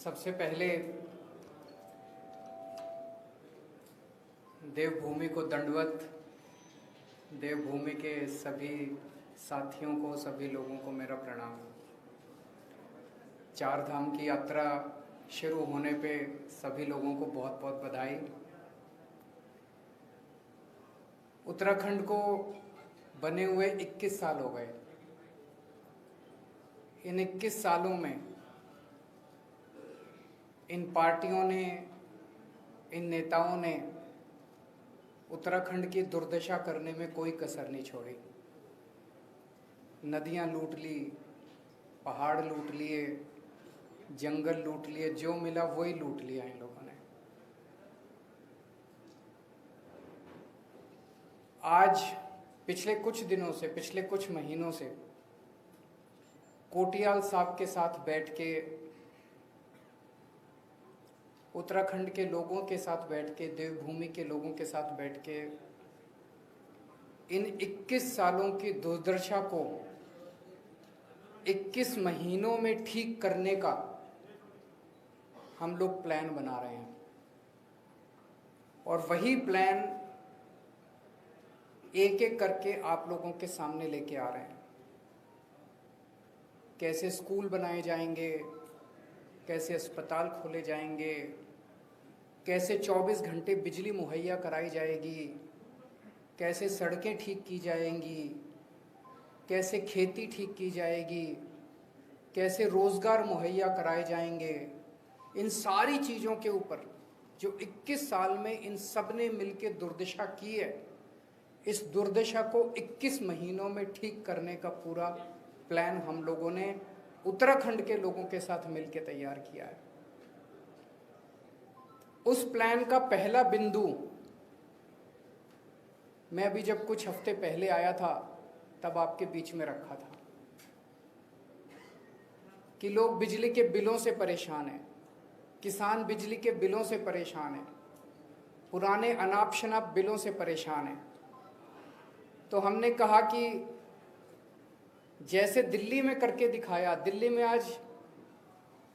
सबसे पहले देवभूमि को दंडवत, देवभूमि के सभी साथियों को, सभी लोगों को मेरा प्रणाम। चार धाम की यात्रा शुरू होने पे सभी लोगों को बहुत बहुत बधाई। उत्तराखंड को बने हुए 21 साल हो गए। इन 21 सालों में इन पार्टियों ने, इन नेताओं ने उत्तराखंड की दुर्दशा करने में कोई कसर नहीं छोड़ी। नदियां लूट ली, पहाड़ लूट लिए, जंगल लूट लिए, जो मिला वही लूट लिया इन लोगों ने। आज पिछले कुछ दिनों से, पिछले कुछ महीनों से कोटियाल साहब के साथ बैठ के, उत्तराखंड के लोगों के साथ बैठ के, देवभूमि के लोगों के साथ बैठ के इन 21 सालों की दुर्दशा को 21 महीनों में ठीक करने का हम लोग प्लान बना रहे हैं। और वही प्लान एक एक करके आप लोगों के सामने लेके आ रहे हैं। कैसे स्कूल बनाए जाएंगे, कैसे अस्पताल खोले जाएंगे, कैसे 24 घंटे बिजली मुहैया कराई जाएगी, कैसे सड़कें ठीक की जाएंगी, कैसे खेती ठीक की जाएगी, कैसे रोज़गार मुहैया कराए जाएंगे। इन सारी चीज़ों के ऊपर जो 21 साल में इन सब ने मिलकर दुर्दशा की है, इस दुर्दशा को 21 महीनों में ठीक करने का पूरा प्लान हम लोगों ने उत्तराखंड के लोगों के साथ मिलकर तैयार किया है। उस प्लान का पहला बिंदु मैं अभी जब कुछ हफ्ते पहले आया था तब आपके बीच में रखा था कि लोग बिजली के बिलों से परेशान हैं, किसान बिजली के बिलों से परेशान हैं, पुराने अनाप शनाप बिलों से परेशान हैं। तो हमने कहा कि जैसे दिल्ली में करके दिखाया, दिल्ली में आज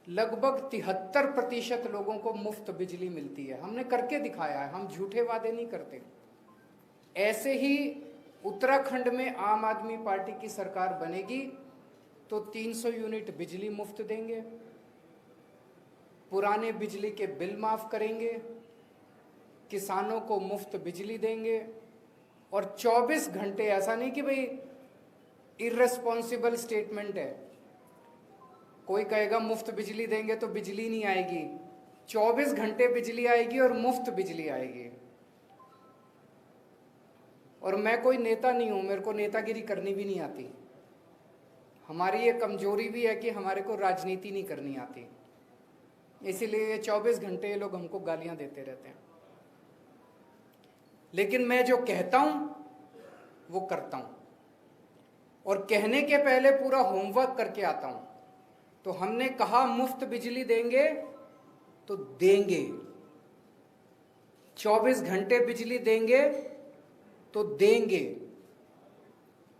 लगभग 73% लोगों को मुफ्त बिजली मिलती है। हमने करके दिखाया है, हम झूठे वादे नहीं करते। ऐसे ही उत्तराखंड में आम आदमी पार्टी की सरकार बनेगी तो 300 यूनिट बिजली मुफ्त देंगे, पुराने बिजली के बिल माफ करेंगे, किसानों को मुफ्त बिजली देंगे और 24 घंटे, ऐसा नहीं कि भाई इर्रेस्पॉन्सिबल स्टेटमेंट है, कोई कहेगा मुफ्त बिजली देंगे तो बिजली नहीं आएगी। 24 घंटे बिजली आएगी और मुफ्त बिजली आएगी। और मैं कोई नेता नहीं हूं, मेरे को नेतागिरी करनी भी नहीं आती। हमारी ये कमजोरी भी है कि हमारे को राजनीति नहीं करनी आती, इसीलिए 24 घंटे ये लोग हमको गालियां देते रहते हैं। लेकिन मैं जो कहता हूं वो करता हूं और कहने के पहले पूरा होमवर्क करके आता हूं। तो हमने कहा मुफ्त बिजली देंगे तो देंगे, 24 घंटे बिजली देंगे तो देंगे।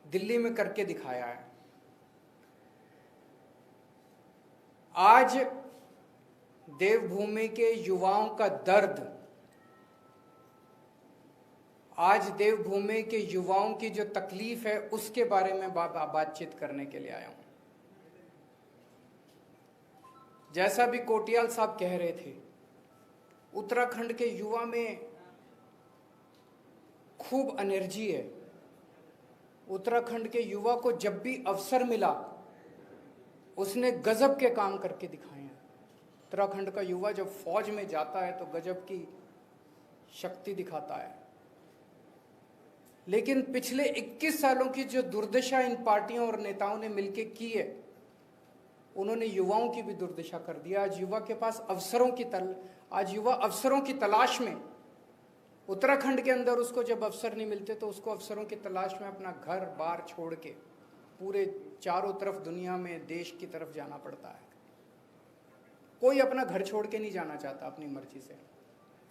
दिल्ली में करके दिखाया है। आज देवभूमि के युवाओं का दर्द, आज देवभूमि के युवाओं की जो तकलीफ है उसके बारे में बातचीत करने के लिए आया हूं। जैसा भी कोटियाल साहब कह रहे थे, उत्तराखंड के युवा में खूब एनर्जी है। उत्तराखंड के युवा को जब भी अवसर मिला उसने गजब के काम करके दिखाए हैं। उत्तराखंड का युवा जब फौज में जाता है तो गजब की शक्ति दिखाता है। लेकिन पिछले 21 सालों की जो दुर्दशा इन पार्टियों और नेताओं ने मिलकर की है, उन्होंने युवाओं की भी दुर्दशा कर दिया। आज युवा के पास आज युवा अवसरों की तलाश में, उत्तराखंड के अंदर उसको जब अवसर नहीं मिलते तो उसको अवसरों की तलाश में अपना घर बार छोड़ के पूरे चारों तरफ दुनिया में देश की तरफ जाना पड़ता है। कोई अपना घर छोड़ के नहीं जाना चाहता अपनी मर्जी से।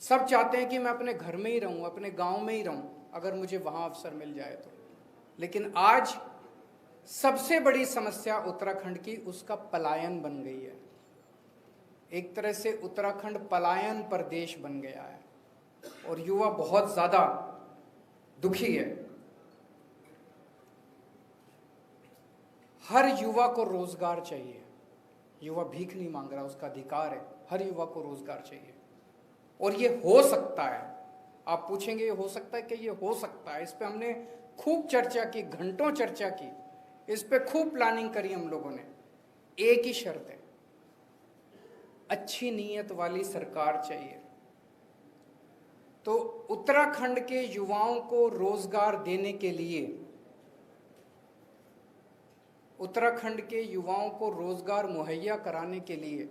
सब चाहते हैं कि मैं अपने घर में ही रहूं, अपने गांव में ही रहूं, अगर मुझे वहां अवसर मिल जाए तो। लेकिन आज सबसे बड़ी समस्या उत्तराखंड की उसका पलायन बन गई है। एक तरह से उत्तराखंड पलायन प्रदेश बन गया है और युवा बहुत ज्यादा दुखी है। हर युवा को रोजगार चाहिए। युवा भीख नहीं मांग रहा, उसका अधिकार है। हर युवा को रोजगार चाहिए और ये हो सकता है। आप पूछेंगे ये हो सकता है कि ये हो सकता है। इस पे हमने खूब चर्चा की, घंटों चर्चा की, इस पे खूब प्लानिंग करी हम लोगों ने। एक ही शर्त है, अच्छी नीयत वाली सरकार चाहिए। तो उत्तराखंड के युवाओं को रोजगार देने के लिए, उत्तराखंड के युवाओं को रोजगार मुहैया कराने के लिए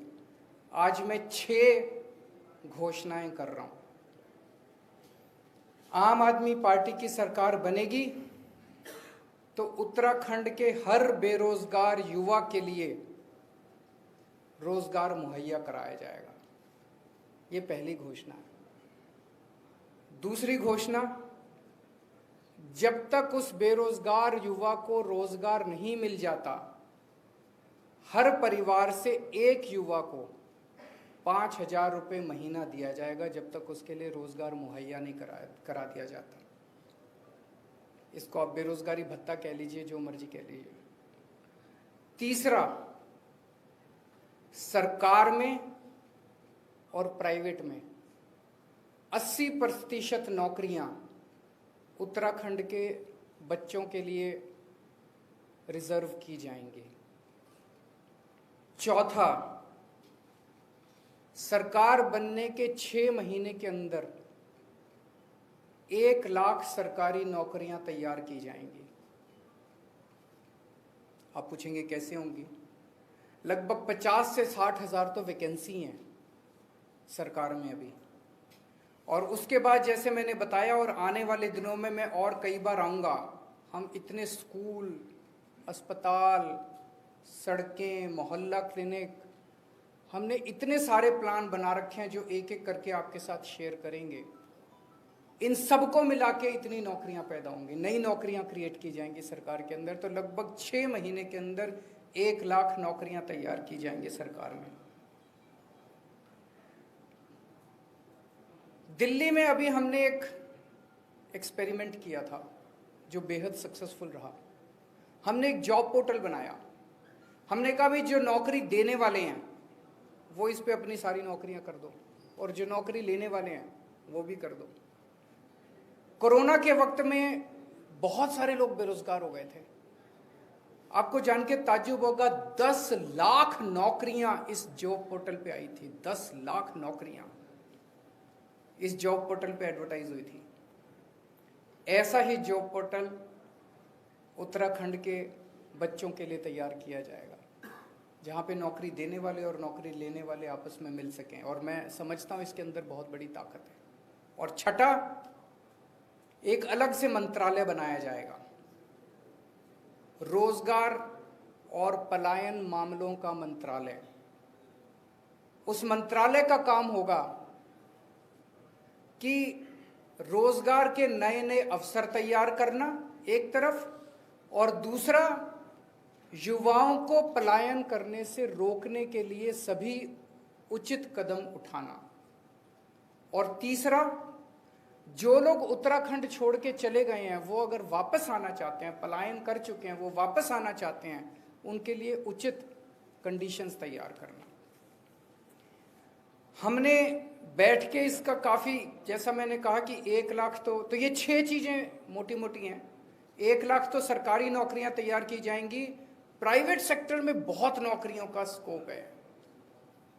आज मैं 6 घोषणाएं कर रहा हूं। आम आदमी पार्टी की सरकार बनेगी तो उत्तराखंड के हर बेरोजगार युवा के लिए रोजगार मुहैया कराया जाएगा। ये पहली घोषणा है। दूसरी घोषणा, जब तक उस बेरोजगार युवा को रोजगार नहीं मिल जाता, हर परिवार से एक युवा को 5,000 रुपये महीना दिया जाएगा जब तक उसके लिए रोजगार मुहैया नहीं करा दिया जाता। इसको आप बेरोजगारी भत्ता कह लीजिए, जो मर्जी कह लीजिए। तीसरा, सरकार में और प्राइवेट में 80% नौकरियां उत्तराखंड के बच्चों के लिए रिजर्व की जाएंगी। चौथा, सरकार बनने के 6 महीने के अंदर 1 लाख सरकारी नौकरियां तैयार की जाएंगी। आप पूछेंगे कैसे होंगी? लगभग 50 से 60 हजार तो वैकेंसी हैं सरकार में अभी। और उसके बाद जैसे मैंने बताया, और आने वाले दिनों में मैं और कई बार आऊँगा, हम इतने स्कूल, अस्पताल, सड़कें, मोहल्ला क्लिनिक, हमने इतने सारे प्लान बना रखे हैं जो एक एक करके आपके साथ शेयर करेंगे। इन सबको मिला के इतनी नौकरियां पैदा होंगी, नई नौकरियां क्रिएट की जाएंगी सरकार के अंदर। तो लगभग 6 महीने के अंदर 1 लाख नौकरियां तैयार की जाएंगी सरकार में। दिल्ली में अभी हमने एक एक्सपेरिमेंट किया था जो बेहद सक्सेसफुल रहा। हमने एक जॉब पोर्टल बनाया। हमने कहा भाई जो नौकरी देने वाले हैं वो इस पे अपनी सारी नौकरियां कर दो, और जो नौकरी लेने वाले हैं वो भी कर दो। कोरोना के वक्त में बहुत सारे लोग बेरोजगार हो गए थे। आपको जान के ताज्जुब होगा, 10 लाख नौकरियां इस जॉब पोर्टल पे आई थी। 10 लाख नौकरियां इस जॉब पोर्टल पे एडवर्टाइज हुई थी। ऐसा ही जॉब पोर्टल उत्तराखंड के बच्चों के लिए तैयार किया जाएगा, जहाँ पे नौकरी देने वाले और नौकरी लेने वाले आपस में मिल सकें। और मैं समझता हूँ इसके अंदर बहुत बड़ी ताकत है। और छठा, एक अलग से मंत्रालय बनाया जाएगा, रोजगार और पलायन मामलों का मंत्रालय। उस मंत्रालय का काम होगा कि रोजगार के नए नए अवसर तैयार करना एक तरफ, और दूसरा युवाओं को पलायन करने से रोकने के लिए सभी उचित कदम उठाना। और तीसरा, जो लोग उत्तराखंड छोड़ के चले गए हैं वो अगर वापस आना चाहते हैं, पलायन कर चुके हैं, वो वापस आना चाहते हैं, उनके लिए उचित कंडीशंस तैयार करना। हमने बैठ के इसका काफ़ी, जैसा मैंने कहा कि 1 लाख तो ये 6 चीज़ें मोटी मोटी हैं। 1 लाख तो सरकारी नौकरियां तैयार की जाएंगी। प्राइवेट सेक्टर में बहुत नौकरियों का स्कोप है।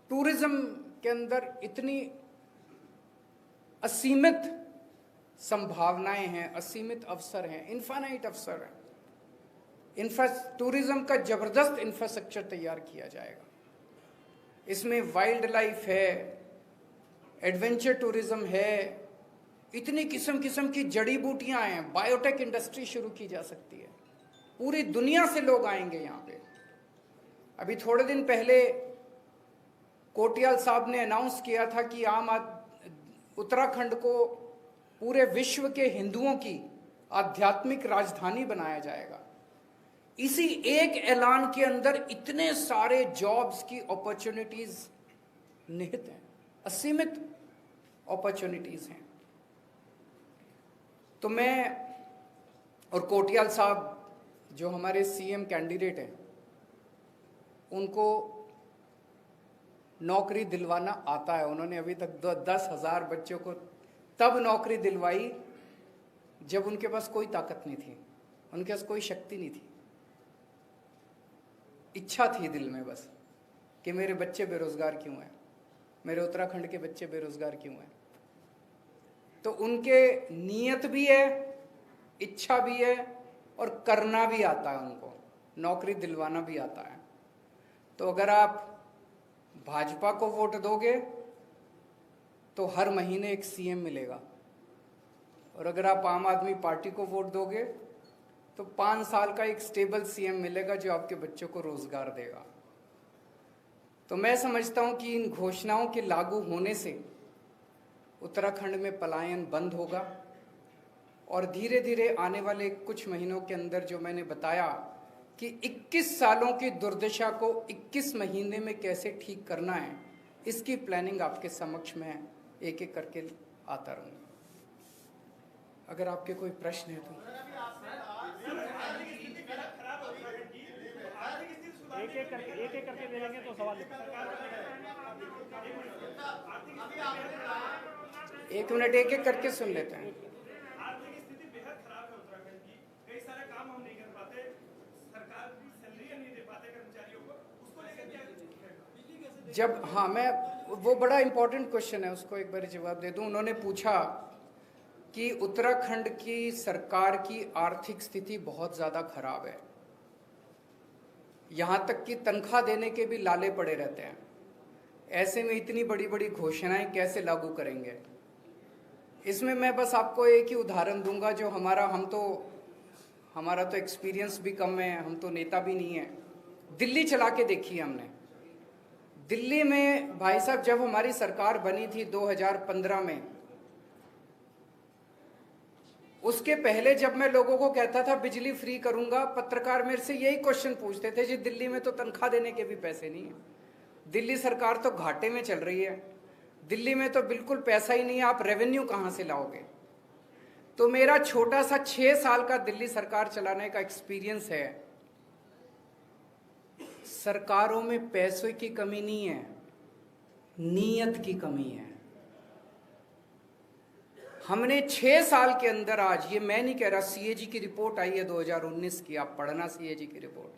टूरिज्म के अंदर इतनी असीमित संभावनाएं हैं, असीमित अवसर हैं, इनफाइनाइट अवसर हैं। टूरिज्म का जबरदस्त इंफ्रास्ट्रक्चर तैयार किया जाएगा। इसमें वाइल्ड लाइफ है, एडवेंचर टूरिज्म है, इतनी किस्म किस्म की जड़ी बूटियां हैं, बायोटेक इंडस्ट्री शुरू की जा सकती है। पूरी दुनिया से लोग आएंगे यहाँ पे। अभी थोड़े दिन पहले कोटियाल साहब ने अनाउंस किया था कि उत्तराखंड को पूरे विश्व के हिंदुओं की आध्यात्मिक राजधानी बनाया जाएगा। इसी एक ऐलान के अंदर इतने सारे जॉब्स की अपॉर्चुनिटीज निहित हैं, असीमित अपॉर्चुनिटीज हैं। तो मैं और कोटियाल साहब जो हमारे सीएम कैंडिडेट हैं, उनको नौकरी दिलवाना आता है। उन्होंने अभी तक 10,000 बच्चों को तब नौकरी दिलवाई जब उनके पास कोई ताकत नहीं थी, उनके पास कोई शक्ति नहीं थी। इच्छा थी दिल में बस कि मेरे बच्चे बेरोजगार क्यों हैं, मेरे उत्तराखंड के बच्चे बेरोजगार क्यों हैं। तो उनके नीयत भी है, इच्छा भी है और करना भी आता है, उनको नौकरी दिलवाना भी आता है। तो अगर आप भाजपा को वोट दोगे तो हर महीने एक सीएम मिलेगा, और अगर आप आम आदमी पार्टी को वोट दोगे तो 5 साल का एक स्टेबल सीएम मिलेगा जो आपके बच्चों को रोजगार देगा। तो मैं समझता हूं कि इन घोषणाओं के लागू होने से उत्तराखंड में पलायन बंद होगा, और धीरे धीरे आने वाले कुछ महीनों के अंदर जो मैंने बताया कि 21 सालों की दुर्दशा को 21 महीने में कैसे ठीक करना है, इसकी प्लानिंग आपके समक्ष में एक एक करके आता रहूँगा। अगर आपके कोई प्रश्न है तो एक एक करके ले लेंगे तो सवाल। एक मिनट एक एक करके सुन लेते हैं। आर्थिक स्थिति बेहद खराब है उत्तराखंड की, कई सारे काम हम नहीं कर पाते, सरकार भी सैलरी नहीं दे पाते कर्मचारियों को, उसको लेकर क्या जब हाँ, मैं वो बड़ा इंपॉर्टेंट क्वेश्चन है, उसको एक बार जवाब दे दूं। उन्होंने पूछा कि उत्तराखंड की सरकार की आर्थिक स्थिति बहुत ज़्यादा खराब है, यहाँ तक कि तनख्वाह देने के भी लाले पड़े रहते हैं, ऐसे में इतनी बड़ी बड़ी घोषणाएं कैसे लागू करेंगे। इसमें मैं बस आपको एक ही उदाहरण दूंगा जो हमारा तो एक्सपीरियंस भी कम है, हम तो नेता भी नहीं है। दिल्ली चला के देखी है हमने। दिल्ली में भाई साहब जब हमारी सरकार बनी थी 2015 में, उसके पहले जब मैं लोगों को कहता था बिजली फ्री करूंगा, पत्रकार मेरे से यही क्वेश्चन पूछते थे, जी दिल्ली में तो तनख्वाह देने के भी पैसे नहीं है, दिल्ली सरकार तो घाटे में चल रही है, दिल्ली में तो बिल्कुल पैसा ही नहीं है, आप रेवेन्यू कहां से लाओगे। तो मेरा छोटा सा 6 साल का दिल्ली सरकार चलाने का एक्सपीरियंस है, सरकारों में पैसों की कमी नहीं है, नीयत की कमी है। हमने 6 साल के अंदर, आज ये मैं नहीं कह रहा, सीएजी की रिपोर्ट आई है 2019 की, आप पढ़ना सीएजी की रिपोर्ट।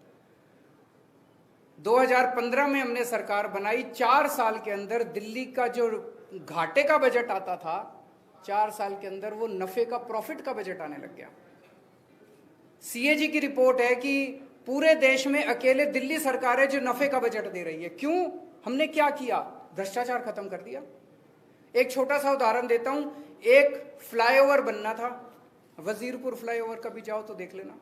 2015 में हमने सरकार बनाई, 4 साल के अंदर दिल्ली का जो घाटे का बजट आता था, 4 साल के अंदर वो नफे का, प्रॉफिट का बजट आने लग गया। सीएजी की रिपोर्ट है कि पूरे देश में अकेले दिल्ली सरकार है जो नफे का बजट दे रही है। क्यों? हमने क्या किया? भ्रष्टाचार खत्म कर दिया। एक छोटा सा उदाहरण देता हूं, एक फ्लाईओवर बनना था, वजीरपुर फ्लाईओवर, कभी जाओ तो देख लेना,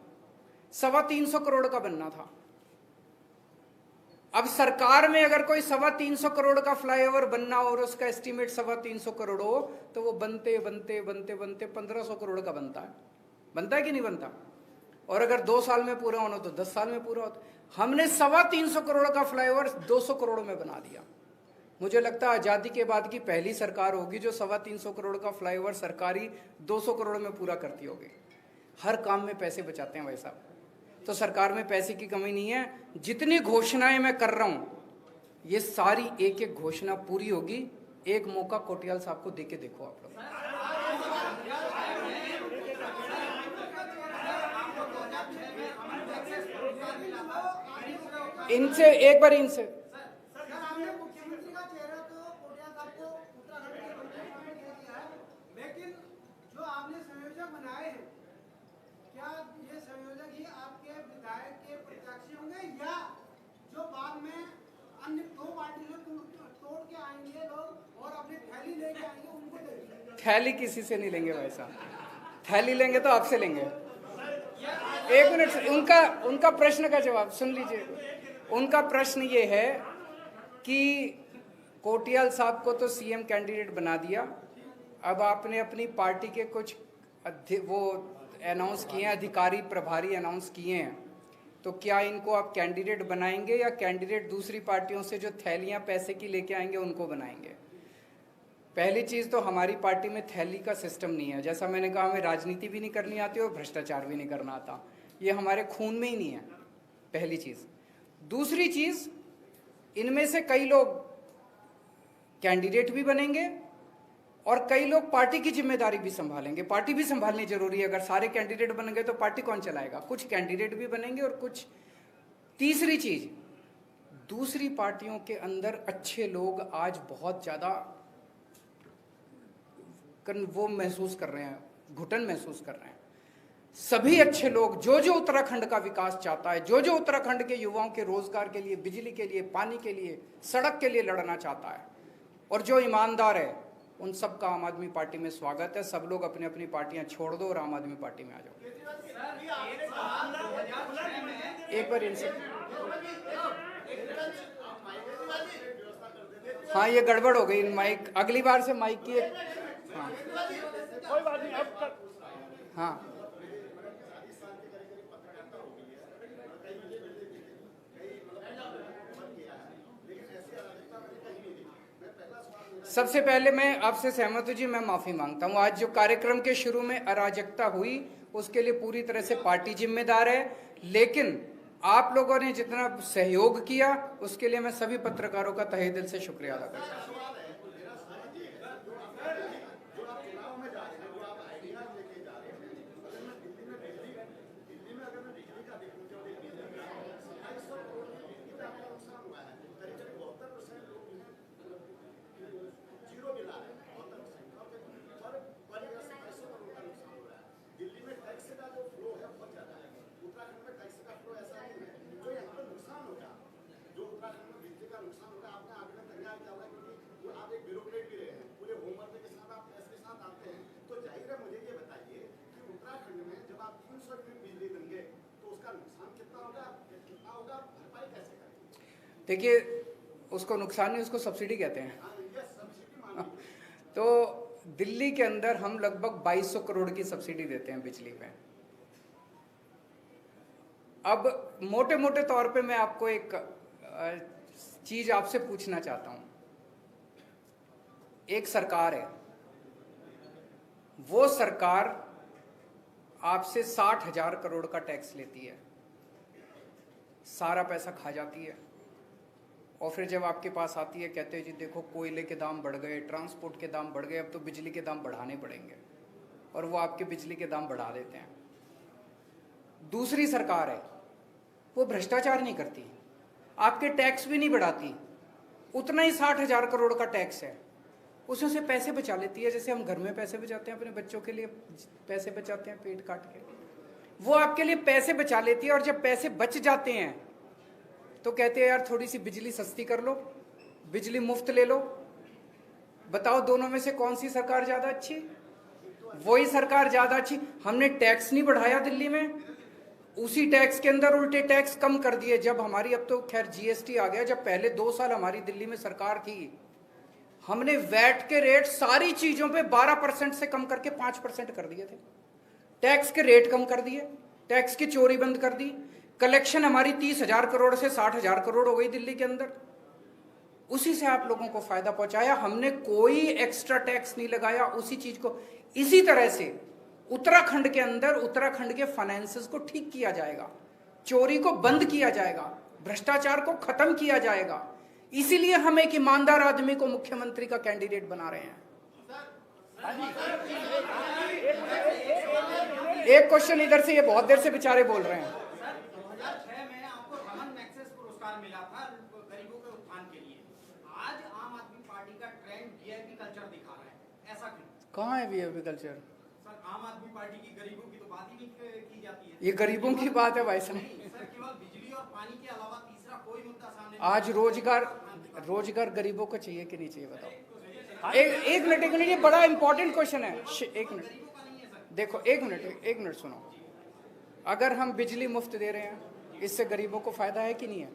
325 करोड़ का बनना था। अब सरकार में अगर कोई 325 करोड़ का फ्लाईओवर बनना हो और उसका एस्टीमेट 325 करोड़ हो, तो वो बनते बनते बनते बनते 1500 करोड़ का बनता है कि नहीं बनता? और अगर 2 साल में पूरा होना तो 10 साल में पूरा होता। हमने 325 करोड़ का फ्लाईओवर 200 करोड़ में बना दिया। मुझे लगता है आजादी के बाद की पहली सरकार होगी जो 325 करोड़ का फ्लाईओवर सरकारी 200 करोड़ में पूरा करती होगी। हर काम में पैसे बचाते हैं भाई साहब। तो सरकार में पैसे की कमी नहीं है। जितनी घोषणाएं मैं कर रहा हूं, ये सारी एक एक घोषणा पूरी होगी। एक मौका कोटियाल साहब को देके देखो आप लोग। इनसे एक बार, इनसे जो बाद में अन्य 2 पार्टी से तोड़ के आएंगे लोग और अपनी थैली लेके आएंगे, उनको देंगे। थैली किसी से नहीं लेंगे भाई साहब, थैली लेंगे तो आपसे लेंगे। एक मिनट, उनका प्रश्न का जवाब सुन लीजिए। उनका प्रश्न ये है कि कोटियाल साहब को तो सीएम कैंडिडेट बना दिया, अब आपने अपनी पार्टी के कुछ वो अनाउंस किए हैं, अधिकारी प्रभारी अनाउंस किए हैं तो क्या इनको आप कैंडिडेट बनाएंगे या कैंडिडेट दूसरी पार्टियों से जो थैलियां पैसे की लेके आएंगे उनको बनाएंगे? पहली चीज़ तो हमारी पार्टी में थैली का सिस्टम नहीं है। जैसा मैंने कहा, हमें राजनीति भी नहीं करनी आती और भ्रष्टाचार भी नहीं करना आता, ये हमारे खून में ही नहीं है, पहली चीज़। दूसरी चीज़, इनमें से कई लोग कैंडिडेट भी बनेंगे और कई लोग पार्टी की जिम्मेदारी भी संभालेंगे। पार्टी भी संभालनी जरूरी है। अगर सारे कैंडिडेट बन गए तो पार्टी कौन चलाएगा? कुछ कैंडिडेट भी बनेंगे और कुछ। तीसरी चीज, दूसरी पार्टियों के अंदर अच्छे लोग आज बहुत ज्यादा वो महसूस कर रहे हैं, घुटन महसूस कर रहे हैं। सभी अच्छे लोग, जो जो उत्तराखंड का विकास चाहता है, जो जो उत्तराखंड के युवाओं के रोजगार के लिए, बिजली के लिए, पानी के लिए, सड़क के लिए लड़ना चाहता है और जो ईमानदार है, उन सब का आम आदमी पार्टी में स्वागत है। सब लोग अपनी अपनी पार्टियां छोड़ दो और आम आदमी पार्टी में आ जाओ। एक बार इनसे, हाँ ये गड़बड़ हो गई माइक, अगली बार से माइक की एक, हाँ कोई बात नहीं, अब हाँ सबसे पहले मैं आपसे सहमत हूं जी, मैं माफी मांगता हूं। आज जो कार्यक्रम के शुरू में अराजकता हुई उसके लिए पूरी तरह से पार्टी जिम्मेदार है, लेकिन आप लोगों ने जितना सहयोग किया उसके लिए मैं सभी पत्रकारों का तहे दिल से शुक्रिया अदा करता हूं। देखिए, उसको नुकसान नहीं, उसको सब्सिडी कहते हैं। तो दिल्ली के अंदर हम लगभग 2200 करोड़ की सब्सिडी देते हैं बिजली पे। अब मोटे मोटे तौर पे मैं आपको एक चीज आपसे पूछना चाहता हूं। एक सरकार है, वो सरकार आपसे 60,000 करोड़ का टैक्स लेती है, सारा पैसा खा जाती है और फिर जब आपके पास आती है कहते हैं जी देखो कोयले के दाम बढ़ गए, ट्रांसपोर्ट के दाम बढ़ गए, अब तो बिजली के दाम बढ़ाने पड़ेंगे, और वो आपके बिजली के दाम बढ़ा देते हैं। दूसरी सरकार है, वो भ्रष्टाचार नहीं करती, आपके टैक्स भी नहीं बढ़ाती, उतना ही 60,000 करोड़ का टैक्स है, उसमें से पैसे बचा लेती है। जैसे हम घर में पैसे बचाते हैं, अपने बच्चों के लिए पैसे बचाते हैं पेट काट के, वो आपके लिए पैसे बचा लेती है। और जब पैसे बच जाते हैं तो कहते हैं यार थोड़ी सी बिजली सस्ती कर लो, बिजली मुफ्त ले लो। बताओ दोनों में से कौन सी सरकार ज्यादा अच्छी? वही सरकार ज्यादा अच्छी। हमने टैक्स नहीं बढ़ाया दिल्ली में, उसी टैक्स के अंदर उल्टे टैक्स कम कर दिए। जब हमारी, अब तो खैर जीएसटी आ गया, जब पहले 2 साल हमारी दिल्ली में सरकार थी, हमने वैट के रेट सारी चीजों पे 12% से कम करके 5% कर दिए थे। टैक्स के रेट कम कर दिए, टैक्स की चोरी बंद कर दी। कलेक्शन हमारी 30,000 करोड़ से 60,000 करोड़ हो गई दिल्ली के अंदर। उसी से आप लोगों को फायदा पहुंचाया, हमने कोई एक्स्ट्रा टैक्स नहीं लगाया उसी चीज को। इसी तरह से उत्तराखंड के अंदर उत्तराखंड के फाइनेंसेस को ठीक किया जाएगा, चोरी को बंद किया जाएगा, भ्रष्टाचार को खत्म किया जाएगा। इसीलिए हम एक ईमानदार आदमी को मुख्यमंत्री का कैंडिडेट बना रहे हैं। एक क्वेश्चन इधर से, ये बहुत देर से बेचारे बोल रहे हैं। 2006 में आपको रमन मैग्सेसे पुरस्कार मिला था गरीबों के उत्थान के लिए। आज आम आदमी पार्टी का ट्रेंड वीआईपी कल्चर दिखा रहा है, ऐसा क्यों? कहाँ है वीआईपी कल्चर? सर, आम आदमी पार्टी की गरीबों की तो बात ही नहीं की जाती है। ये गरीबों की बात है भाई साहब। सर, केवल बिजली और पानी के अलावा तीसरा कोई मुद्दा सामने आज रोजगार गरीबों को चाहिए कि नहीं चाहिए बताओ? एक मिनट, ये बड़ा इंपॉर्टेंट क्वेश्चन है। एक मिनट देखो, एक मिनट सुनो। अगर हम बिजली मुफ्त दे रहे हैं, इससे गरीबों को फायदा है कि नहीं है?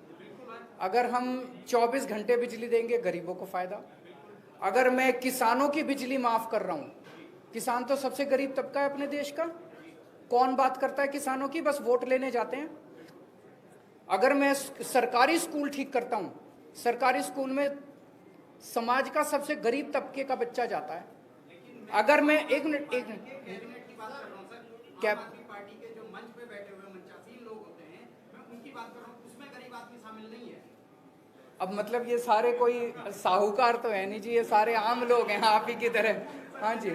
अगर हम 24 घंटे बिजली देंगे, गरीबों को फायदा। अगर मैं किसानों की बिजली माफ कर रहा हूं, किसान तो सबसे गरीब तबका है अपने देश का, कौन बात करता है किसानों की? बस वोट लेने जाते हैं। अगर मैं सरकारी स्कूल ठीक करता हूँ, सरकारी स्कूल में समाज का सबसे गरीब तबके का बच्चा जाता है। अगर मैं एक मिनट कैबिनेट की बात कर रहा हूं सर, क्या आम आदमी पार्टी के जो मंच पे बैठे हुए मंचासीन लोग होते हैं, मैं उनकी बात कर रहा हूं, उसमें गरीब आदमी शामिल नहीं है। अब मतलब ये सारे कोई साहूकार तो है नहीं जी, ये सारे आम लोग हैं आप ही की तरह। हाँ जी,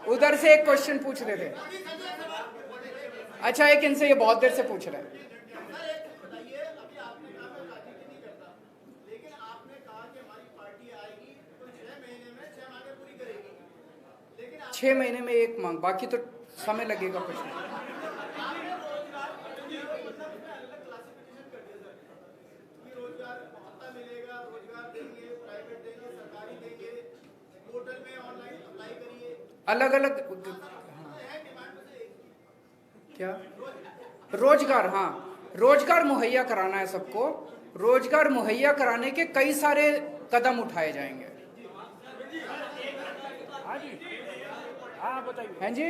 उधर से एक क्वेश्चन पूछ रहे थे। अच्छा, एक इनसे ये बहुत देर से पूछ रहे हैं। बताइए, अभी आपने कहा मैं राजनीति नहीं करता, लेकिन आपने कहा कि हमारी पार्टी आएगी तो 6 महीने में 6 मांगे पूरी करेगी, लेकिन 6 महीने में एक मांग, बाकी तो समय लगेगा कुछ। आपने रोजगार अलग क्लासिफिकेशन कर दिया सर कि रोजगार भत्ता मिलेगा, रोजगार देंगे, प्राइवेट देंगे, सरकारी देंगे, पोर्टल में ऑनलाइन अप्लाई करिए, अलग अलग है डिमांड में से एक क्या रोजगार, हाँ रोजगार मुहैया कराना है सबको। रोजगार मुहैया कराने के कई सारे कदम उठाए जाएंगे। हाँ बताइए। हैं जी,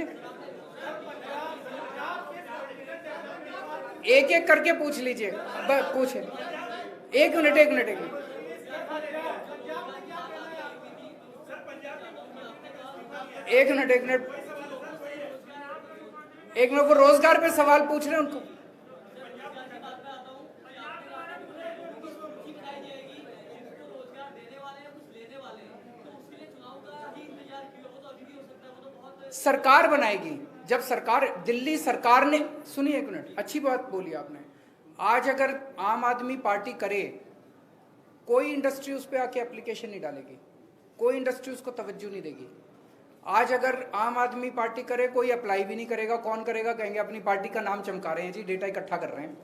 एक एक करके पूछ लीजिए, पूछे। एक मिनट एक मिनट एक मिनट। एक मिनट एक मिनट एक मिनट, वो रोजगार पे सवाल पूछ रहे हैं उनको। सरकार बनाएगी, जब सरकार, दिल्ली सरकार ने, सुनिए एक मिनट, अच्छी बात बोली आपने। आज अगर आम आदमी पार्टी करे, कोई इंडस्ट्री उस पर आके एप्लीकेशन नहीं डालेगी, कोई इंडस्ट्री उसको तवज्जो नहीं देगी। आज अगर आम आदमी पार्टी करे, कोई अप्लाई भी नहीं करेगा। कौन करेगा? कहेंगे अपनी पार्टी का नाम चमका रहे हैं जी, डेटा इकट्ठा कर रहे हैं।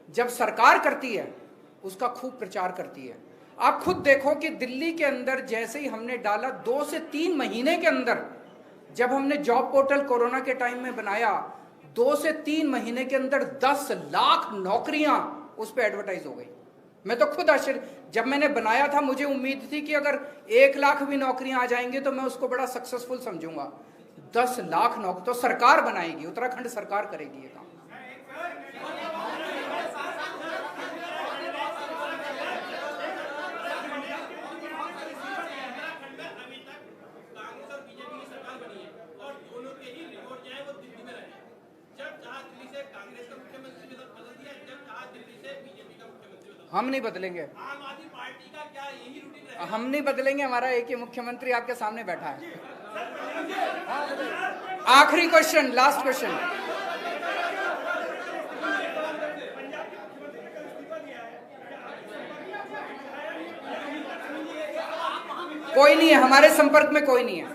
जब सरकार करती है, उसका खूब प्रचार करती है। आप खुद देखो कि दिल्ली के अंदर जैसे ही हमने डाला, 2 से 3 महीने के अंदर, जब हमने जॉब पोर्टल कोरोना के टाइम में बनाया, 2 से 3 महीने के अंदर 10 लाख नौकरियां उस पर एडवर्टाइज हो गई। मैं तो खुद आश्चर्य, जब मैंने बनाया था मुझे उम्मीद थी कि अगर 1 लाख भी नौकरियां आ जाएंगी तो मैं उसको बड़ा सक्सेसफुल समझूंगा। 10 लाख नौकरी तो सरकार बनाएगी, उत्तराखंड सरकार करेगी ये काम। हम नहीं बदलेंगे, आम आदमी पार्टी का क्या यही रूटीन रहेगा? हम नहीं बदलेंगे। हमारा एक ही मुख्यमंत्री आपके सामने बैठा है। आखिरी क्वेश्चन, लास्ट क्वेश्चन। कोई नहीं है हमारे संपर्क में, कोई नहीं है।